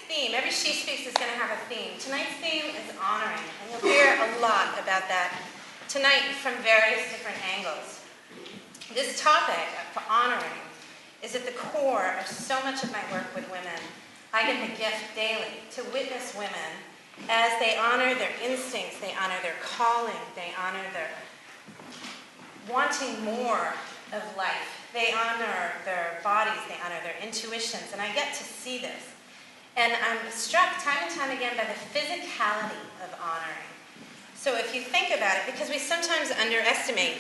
theme, every She Speaks is going to have a theme. Tonight's theme is honoring, and you'll hear a lot about that tonight from various different angles. This topic of honoring is at the core of so much of my work with women. I get the gift daily to witness women as they honor their instincts, they honor their calling, they honor their wanting more of life. They honor their bodies, they honor their intuitions, and I get to see this. And I'm struck time and time again by the physicality of honoring. So if you think about it, because we sometimes underestimate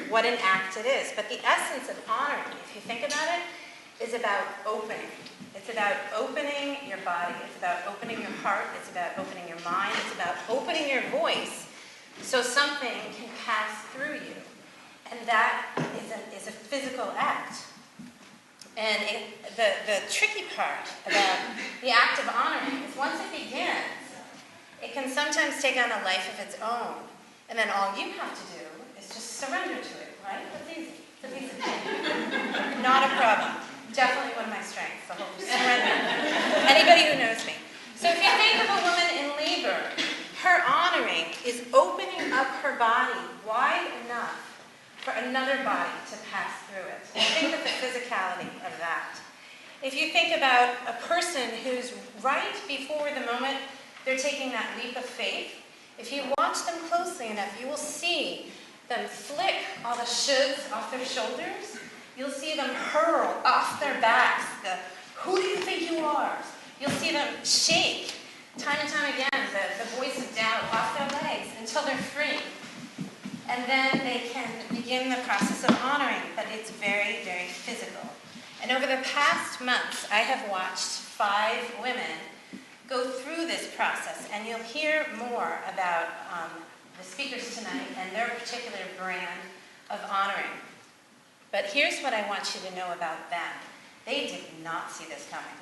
what an act it is, but the essence of honoring, if you think about it, is about opening. It's about opening your body, it's about opening your heart, it's about opening your mind, it's about opening your voice so something can pass through you. And that is a physical act. And the tricky part about the act of honoring is once it begins, it can sometimes take on a life of its own. And then all you have to do is just surrender to it, right? That's easy. It's a piece of cake. Not a problem. Definitely one of my strengths, the whole surrender. Anybody who knows me. So if you think of a woman in labor, her honoring is opening up her body wide enough for another body to pass through it. Think of the physicality of that. If you think about a person who's right before the moment they're taking that leap of faith, if you watch them closely enough, you will see them flick all the shoulds off their shoulders. You'll see them hurl off their backs the, who do you think you are? You'll see them shake time and time again, the voice of doubt off their legs until they're free. And then they can begin the process of honoring, but it's very, very physical. And over the past months, I have watched 5 women go through this process, and you'll hear more about the speakers tonight and their particular brand of honoring. But here's what I want you to know about them. They did not see this coming.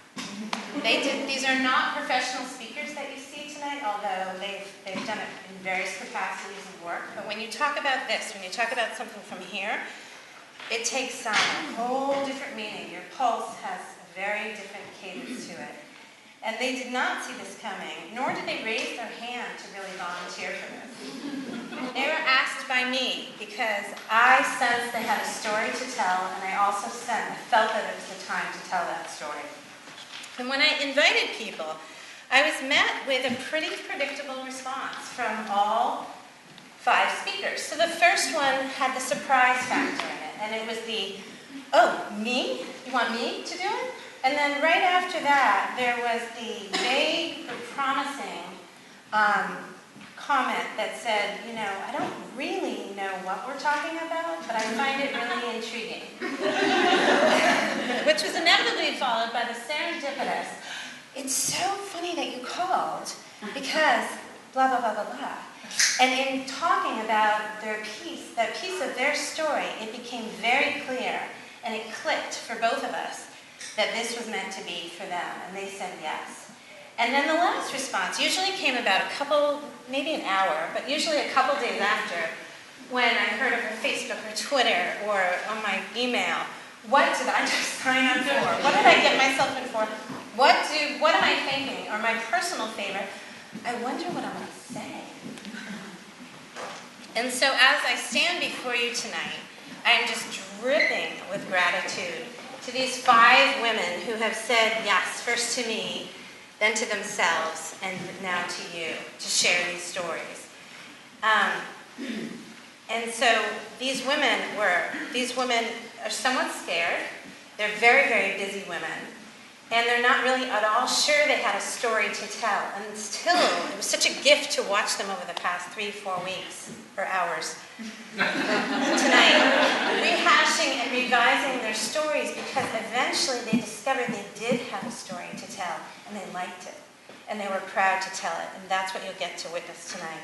These are not professional speakers that you see tonight, although they've done it in various capacities of work. But when you talk about this, when you talk about something from here, it takes on a whole different meaning. Your pulse has a very different cadence to it. And they did not see this coming, nor did they raise their hand to really volunteer for this. They were asked by me because I sensed they had a story to tell, and I also felt that it was the time to tell that story. And when I invited people, I was met with a pretty predictable response from all 5 speakers. So the first one had the surprise factor in it, and it was the, oh, me? You want me to do it? And then right after that, there was the vague but promising comment that said, you know, I don't really know what we're talking about, but I find it really intriguing. Which was inevitably followed by the serendipitous, it's so funny that you called because blah, blah, blah, blah, blah. And in talking about their piece, that piece of their story, it became very clear, and it clicked for both of us, that this was meant to be for them, and they said yes. And then the last response usually came about a couple, maybe an hour, but usually a couple days after, when I heard over Facebook or Twitter or on my email, what did I just sign up for? What did I get myself in for? What am I thinking? Or my personal favorite, I wonder what I'm going to say. And so as I stand before you tonight, I am just dripping with gratitude to these 5 women who have said yes, first to me, then to themselves, and now to you, to share these stories. And so these women are somewhat scared. They're very, very busy women. And they're not really at all sure they had a story to tell. And still, it was such a gift to watch them over the past 3-4 weeks, or hours, tonight, rehashing and revising their stories, because eventually they discovered they did have a story to tell, and they liked it, and they were proud to tell it, and that's what you'll get to witness tonight.